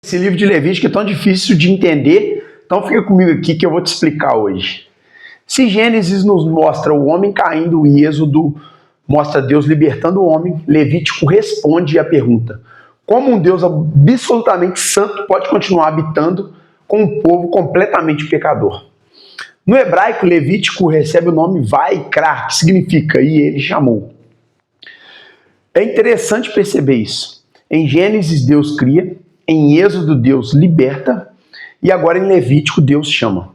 Esse livro de Levítico é tão difícil de entender, então fica comigo aqui que eu vou te explicar hoje. Se Gênesis nos mostra o homem caindo e Êxodo mostra Deus libertando o homem, Levítico responde à pergunta: como um Deus absolutamente santo pode continuar habitando com um povo completamente pecador? No hebraico, Levítico recebe o nome Vaikra, que significa "e ele chamou". É interessante perceber isso. Em Gênesis, Deus cria, em Êxodo, Deus liberta, e agora em Levítico, Deus chama.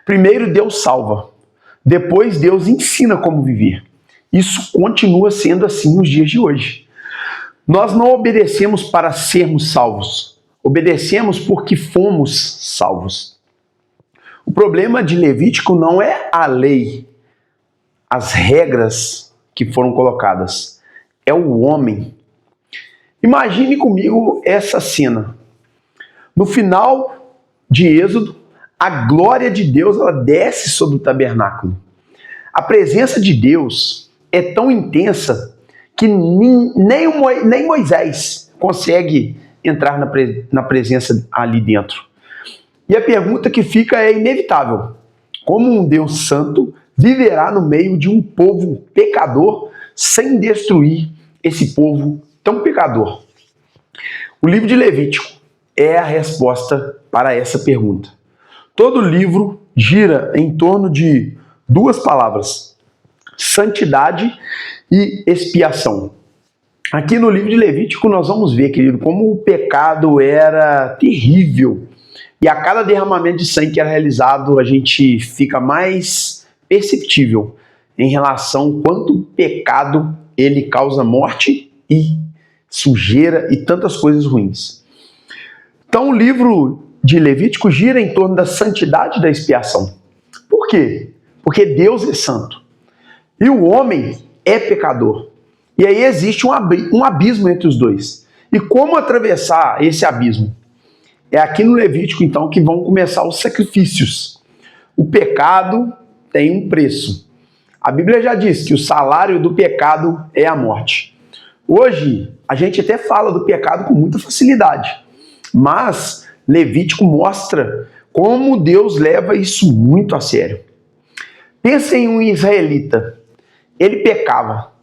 Primeiro, Deus salva. Depois, Deus ensina como viver. Isso continua sendo assim nos dias de hoje. Nós não obedecemos para sermos salvos. Obedecemos porque fomos salvos. O problema de Levítico não é a lei, as regras que foram colocadas. É o homem. Imagine comigo essa cena. No final de Êxodo, a glória de Deus ela desce sobre o tabernáculo. A presença de Deus é tão intensa que nem Moisés consegue entrar na presença ali dentro. E a pergunta que fica é inevitável: como um Deus santo viverá no meio de um povo pecador sem destruir esse povo tão pecador? O livro de Levítico é a resposta para essa pergunta. Todo o livro gira em torno de duas palavras: santidade e expiação. Aqui no livro de Levítico nós vamos ver, querido, como o pecado era terrível. E a cada derramamento de sangue que era realizado, a gente fica mais perceptível em relação ao quanto o pecado ele causa morte e sujeira e tantas coisas ruins. Então o livro de Levítico gira em torno da santidade da expiação. Por quê? Porque Deus é santo e o homem é pecador. E aí existe um abismo entre os dois. E como atravessar esse abismo? É aqui no Levítico, então, que vão começar os sacrifícios. O pecado tem um preço. A Bíblia já diz que o salário do pecado é a morte. Hoje, a gente até fala do pecado com muita facilidade, mas Levítico mostra como Deus leva isso muito a sério. Pensa em um israelita. Ele pecava,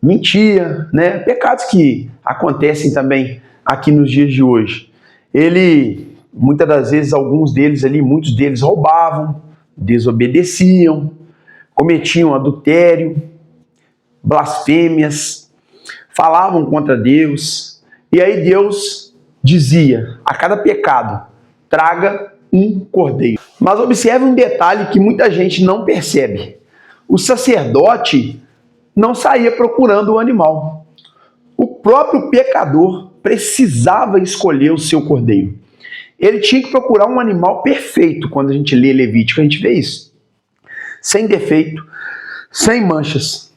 mentia, né? Pecados que acontecem também aqui nos dias de hoje. Ele, muitas das vezes, muitos deles roubavam, desobedeciam, cometiam adultério, blasfêmias, falavam contra Deus. E aí Deus dizia: a cada pecado, traga um cordeiro. Mas observe um detalhe que muita gente não percebe. O sacerdote não saía procurando o animal. O próprio pecador precisava escolher o seu cordeiro. Ele tinha que procurar um animal perfeito. Quando a gente lê Levítico, a gente vê isso. Sem defeito, sem manchas.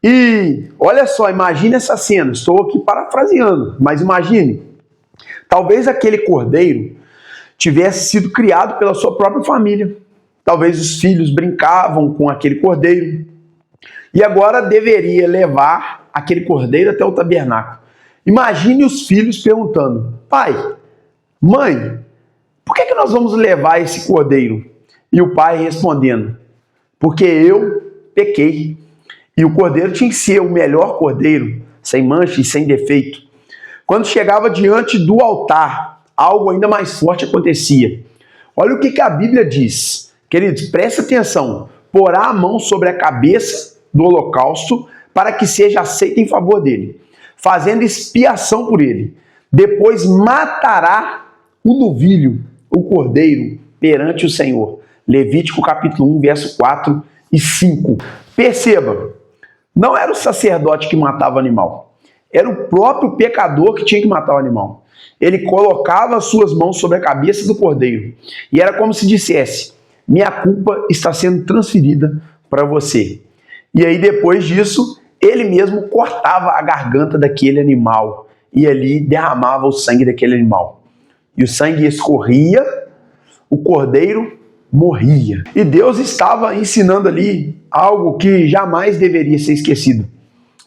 E olha só, imagine essa cena. Estou aqui parafraseando, mas imagine. Talvez aquele cordeiro tivesse sido criado pela sua própria família. Talvez os filhos brincavam com aquele cordeiro. E agora deveria levar aquele cordeiro até o tabernáculo. Imagine os filhos perguntando: pai, mãe, por que nós vamos levar esse cordeiro? E o pai respondendo: porque eu pequei. E o cordeiro tinha que ser o melhor cordeiro, sem mancha e sem defeito. Quando chegava diante do altar, algo ainda mais forte acontecia. Olha o que a Bíblia diz. Queridos, presta atenção. Porá a mão sobre a cabeça do holocausto para que seja aceita em favor dele, fazendo expiação por ele. Depois matará o novilho, o cordeiro, perante o Senhor. Levítico capítulo 1, verso 4 e 5. Perceba, não era o sacerdote que matava o animal. Era o próprio pecador que tinha que matar o animal. Ele colocava as suas mãos sobre a cabeça do cordeiro. E era como se dissesse: minha culpa está sendo transferida para você. E aí depois disso, ele mesmo cortava a garganta daquele animal e ali derramava o sangue daquele animal. E o sangue escorria, o cordeiro morria. E Deus estava ensinando ali algo que jamais deveria ser esquecido.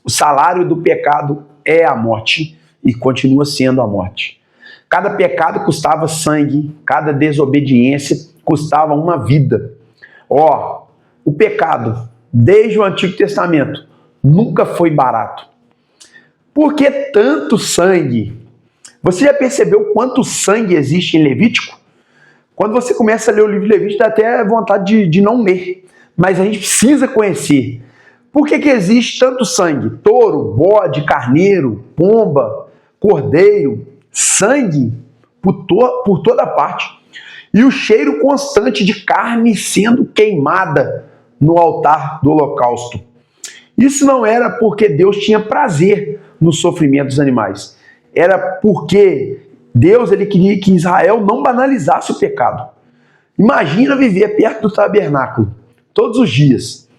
O salário do pecado é a morte e continua sendo a morte. Cada pecado custava sangue, cada desobediência custava uma vida. Ó, o pecado, desde o Antigo Testamento, nunca foi barato. Por que tanto sangue? Você já percebeu quanto sangue existe em Levítico? Quando você começa a ler o livro de Levítico, dá até vontade de não ler. Mas a gente precisa conhecer. Por que existe tanto sangue? Touro, bode, carneiro, pomba, cordeiro, sangue por toda parte. E o cheiro constante de carne sendo queimada no altar do holocausto. Isso não era porque Deus tinha prazer no sofrimento dos animais. Era porque Deus ele queria que Israel não banalizasse o pecado. Imagina viver perto do tabernáculo, todos os dias.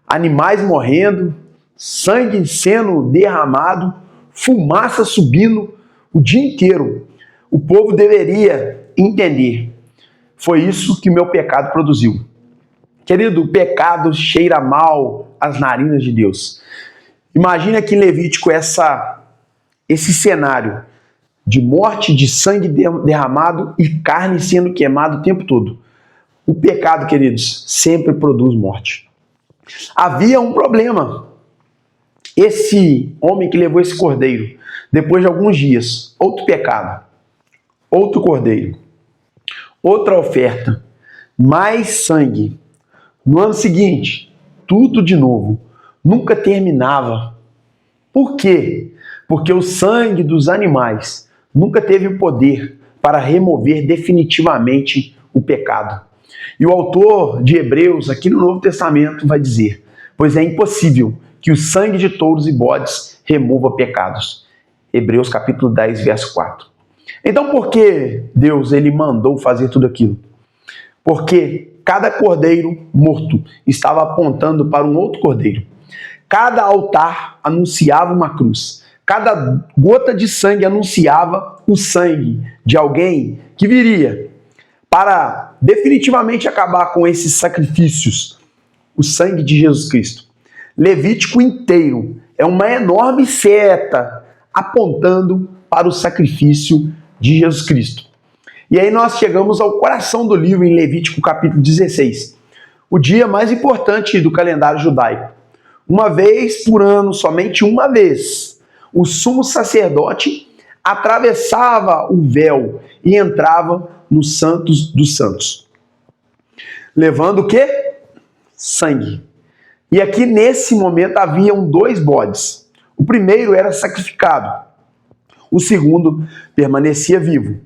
Animais morrendo, sangue sendo derramado, fumaça subindo o dia inteiro. O povo deveria entender. Foi isso que o meu pecado produziu. Querido, o pecado cheira mal às narinas de Deus. Imagina aqui em Levítico esse cenário de morte, de sangue derramado e carne sendo queimada o tempo todo. O pecado, queridos, sempre produz morte. Havia um problema. Esse homem que levou esse cordeiro, depois de alguns dias, outro pecado, outro cordeiro, outra oferta, mais sangue. No ano seguinte, tudo de novo. Nunca terminava. Por quê? Porque o sangue dos animais nunca teve o poder para remover definitivamente o pecado. E o autor de Hebreus, aqui no Novo Testamento, vai dizer: pois é impossível que o sangue de touros e bodes remova pecados. Hebreus capítulo 10, verso 4. Então por que Deus ele mandou fazer tudo aquilo? Porque cada cordeiro morto estava apontando para um outro cordeiro. Cada altar anunciava uma cruz. Cada gota de sangue anunciava o sangue de alguém que viria para definitivamente acabar com esses sacrifícios. O sangue de Jesus Cristo. Levítico inteiro é uma enorme seta apontando para o sacrifício de Jesus Cristo. E aí nós chegamos ao coração do livro em Levítico capítulo 16. O dia mais importante do calendário judaico. Uma vez por ano, somente uma vez, o sumo sacerdote atravessava o véu e entrava nos santos dos santos. Levando o quê? Sangue. E aqui nesse momento haviam 2 bodes. O primeiro era sacrificado. O segundo permanecia vivo.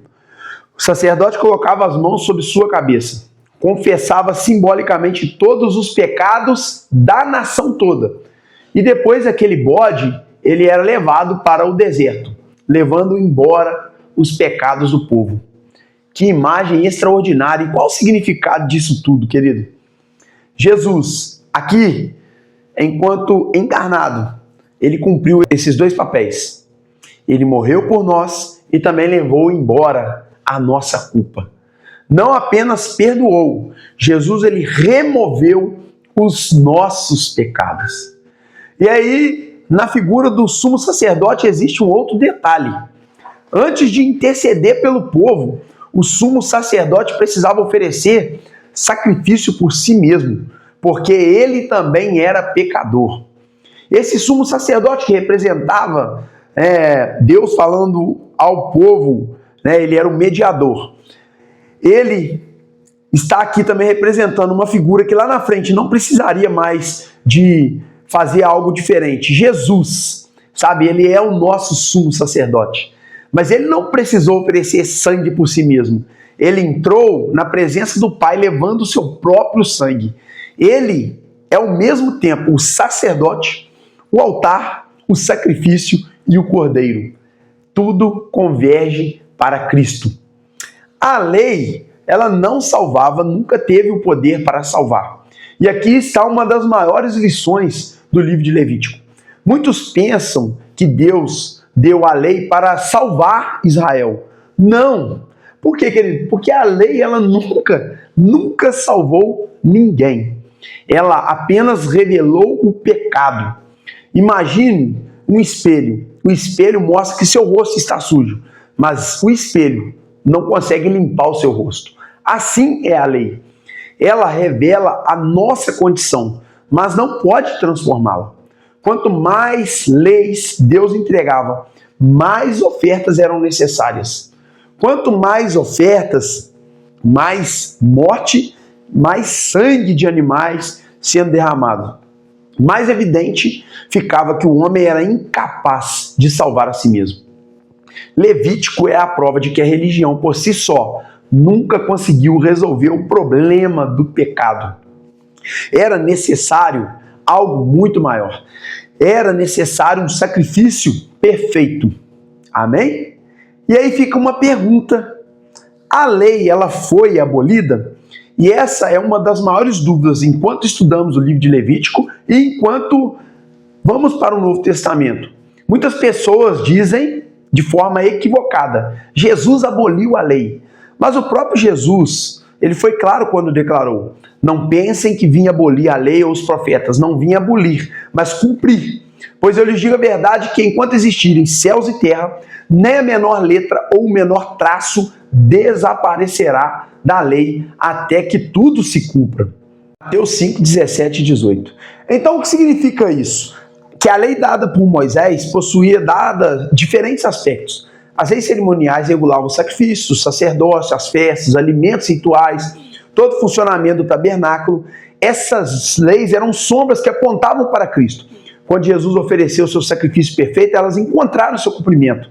O sacerdote colocava as mãos sobre sua cabeça, confessava simbolicamente todos os pecados da nação toda. E depois aquele bode, ele era levado para o deserto, levando embora os pecados do povo. Que imagem extraordinária! E qual o significado disso tudo, querido? Jesus, aqui, enquanto encarnado, ele cumpriu esses 2 papéis. Ele morreu por nós e também levou embora a nossa culpa. Não apenas perdoou, Jesus ele removeu os nossos pecados. E aí, na figura do sumo sacerdote existe um outro detalhe. Antes de interceder pelo povo, o sumo sacerdote precisava oferecer sacrifício por si mesmo, porque ele também era pecador. Esse sumo sacerdote que representava Deus falando ao povo, ele era o mediador. Ele está aqui também representando uma figura que lá na frente não precisaria mais de fazer algo diferente. Jesus, sabe, ele é o nosso sumo sacerdote. Mas ele não precisou oferecer sangue por si mesmo. Ele entrou na presença do Pai levando o seu próprio sangue. Ele é ao mesmo tempo o sacerdote, o altar, o sacrifício e o cordeiro. Tudo converge para Cristo. A lei, ela não salvava, nunca teve o poder para salvar. E aqui está uma das maiores lições do livro de Levítico. Muitos pensam que Deus deu a lei para salvar Israel. Não. Por quê, querido? Porque a lei, ela nunca salvou ninguém. Ela apenas revelou o pecado. Imagine um espelho. O espelho mostra que seu rosto está sujo. mas o espelho não consegue limpar o seu rosto. Assim é a lei. Ela revela a nossa condição, mas não pode transformá-la. Quanto mais leis Deus entregava, mais ofertas eram necessárias. Quanto mais ofertas, mais morte, mais sangue de animais sendo derramado. Mais evidente ficava que o homem era incapaz de salvar a si mesmo. Levítico é a prova de que a religião por si só nunca conseguiu resolver o problema do pecado. Era necessário algo muito maior. Era necessário um sacrifício perfeito. Amém? E aí fica uma pergunta. A lei, ela foi abolida? E essa é uma das maiores dúvidas enquanto estudamos o livro de Levítico e enquanto vamos para o Novo Testamento. Muitas pessoas dizem, de forma equivocada, Jesus aboliu a lei. Mas o próprio Jesus, ele foi claro quando declarou: não pensem que vinha abolir a lei ou os profetas, não vinha abolir, mas cumprir. Pois eu lhes digo a verdade que enquanto existirem céus e terra, nem a menor letra ou o menor traço desaparecerá da lei até que tudo se cumpra. Mateus 5, 17 e 18. Então o que significa isso? Que a lei dada por Moisés possuía diferentes aspectos. As leis cerimoniais regulavam os sacrifícios, o sacerdócio, as festas, alimentos rituais, todo o funcionamento do tabernáculo. Essas leis eram sombras que apontavam para Cristo. Quando Jesus ofereceu o seu sacrifício perfeito, elas encontraram seu cumprimento.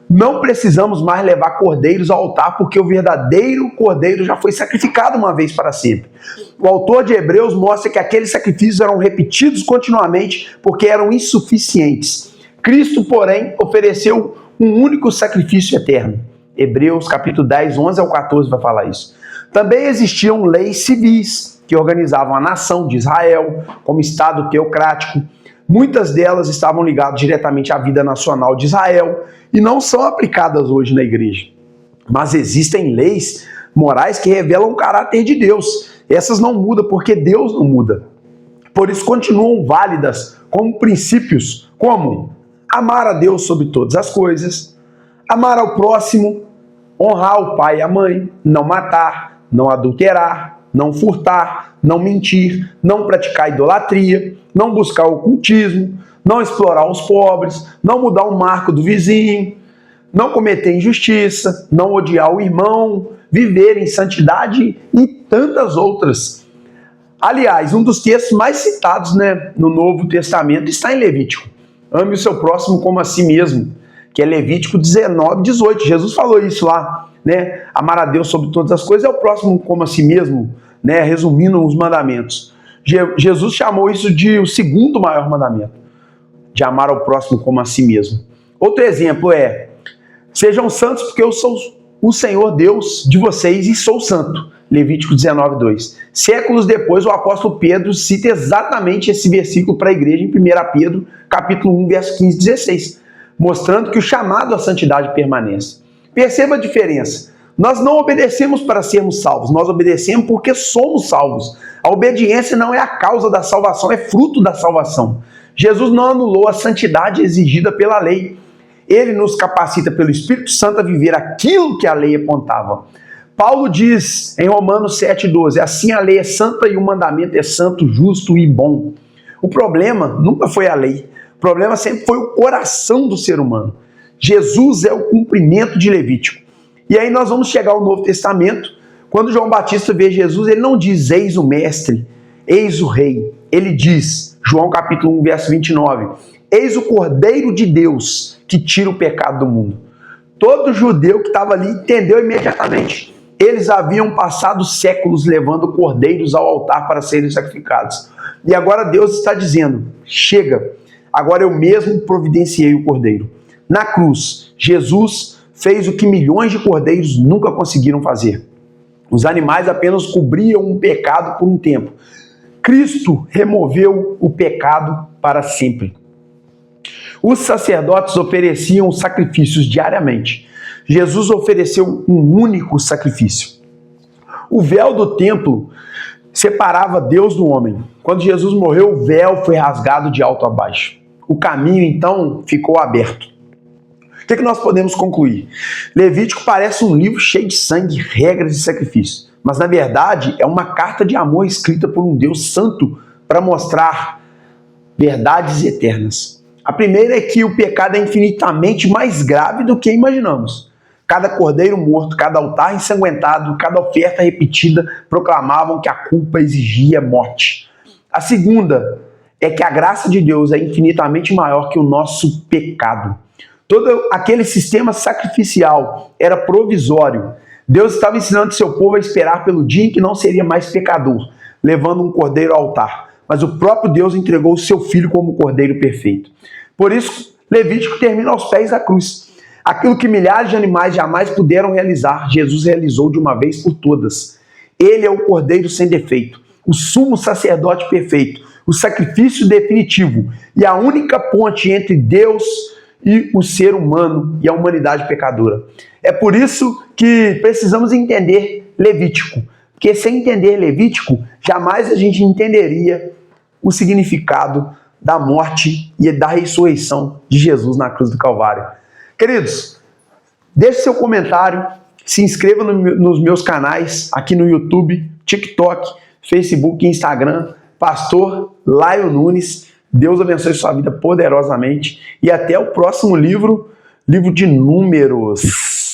Não precisamos mais levar cordeiros ao altar, porque o verdadeiro cordeiro já foi sacrificado uma vez para sempre. O autor de Hebreus mostra que aqueles sacrifícios eram repetidos continuamente porque eram insuficientes. Cristo, porém, ofereceu um único sacrifício eterno. Hebreus capítulo 10, 11 ao 14 vai falar isso. Também existiam leis civis que organizavam a nação de Israel como Estado teocrático. Muitas delas estavam ligadas diretamente à vida nacional de Israel e não são aplicadas hoje na igreja. Mas existem leis morais que revelam o caráter de Deus. Essas não mudam porque Deus não muda. Por isso continuam válidas como princípios, como amar a Deus sobre todas as coisas, amar ao próximo, honrar o pai e a mãe, não matar, não adulterar, não furtar, não mentir, não praticar idolatria, não buscar o ocultismo, não explorar os pobres, não mudar o marco do vizinho, não cometer injustiça, não odiar o irmão, viver em santidade e tantas outras. Aliás, um dos textos mais citados, no Novo Testamento está em Levítico. Ame o seu próximo como a si mesmo, que é Levítico 19, 18. Jesus falou isso lá, amar a Deus sobre todas as coisas é o próximo como a si mesmo, resumindo os mandamentos. Jesus chamou isso de o segundo maior mandamento, de amar ao próximo como a si mesmo. Outro exemplo é: sejam santos porque eu sou o Senhor Deus de vocês e sou santo. Levítico 19, 2. Séculos depois, o apóstolo Pedro cita exatamente esse versículo para a igreja em 1 Pedro, capítulo 1, verso 15 e 16, mostrando que o chamado à santidade permanece. Perceba a diferença. Nós não obedecemos para sermos salvos, nós obedecemos porque somos salvos. A obediência não é a causa da salvação, é fruto da salvação. Jesus não anulou a santidade exigida pela lei. Ele nos capacita pelo Espírito Santo a viver aquilo que a lei apontava. Paulo diz em Romanos 7,12, assim a lei é santa e o mandamento é santo, justo e bom. O problema nunca foi a lei, o problema sempre foi o coração do ser humano. Jesus é o cumprimento de Levítico. E aí nós vamos chegar ao Novo Testamento. Quando João Batista vê Jesus, ele não diz eis o mestre, eis o rei. Ele diz, João capítulo 1, verso 29, eis o Cordeiro de Deus que tira o pecado do mundo. Todo judeu que estava ali entendeu imediatamente. Eles haviam passado séculos levando cordeiros ao altar para serem sacrificados. E agora Deus está dizendo, chega, agora eu mesmo providenciei o cordeiro. Na cruz, Jesus fez o que milhões de cordeiros nunca conseguiram fazer. Os animais apenas cobriam um pecado por um tempo. Cristo removeu o pecado para sempre. Os sacerdotes ofereciam sacrifícios diariamente. Jesus ofereceu um único sacrifício. O véu do templo separava Deus do homem. Quando Jesus morreu, o véu foi rasgado de alto a baixo. O caminho, então, ficou aberto. O que nós podemos concluir? Levítico parece um livro cheio de sangue, regras e sacrifícios, mas na verdade é uma carta de amor escrita por um Deus santo para mostrar verdades eternas. A primeira é que o pecado é infinitamente mais grave do que imaginamos. Cada cordeiro morto, cada altar ensanguentado, cada oferta repetida proclamavam que a culpa exigia morte. A segunda é que a graça de Deus é infinitamente maior que o nosso pecado. Todo aquele sistema sacrificial era provisório. Deus estava ensinando seu povo a esperar pelo dia em que não seria mais pecador, levando um cordeiro ao altar. Mas o próprio Deus entregou o seu filho como cordeiro perfeito. Por isso, Levítico termina aos pés da cruz. Aquilo que milhares de animais jamais puderam realizar, Jesus realizou de uma vez por todas. Ele é o cordeiro sem defeito, o sumo sacerdote perfeito, o sacrifício definitivo e a única ponte entre Deus e o ser humano e a humanidade pecadora. É por isso que precisamos entender Levítico, porque sem entender Levítico, jamais a gente entenderia o significado da morte e da ressurreição de Jesus na cruz do Calvário. Queridos, deixe seu comentário, se inscreva nos meus canais aqui no YouTube, TikTok, Facebook e Instagram, Pastor Laio Nunes. Deus abençoe sua vida poderosamente e até o próximo livro de Números.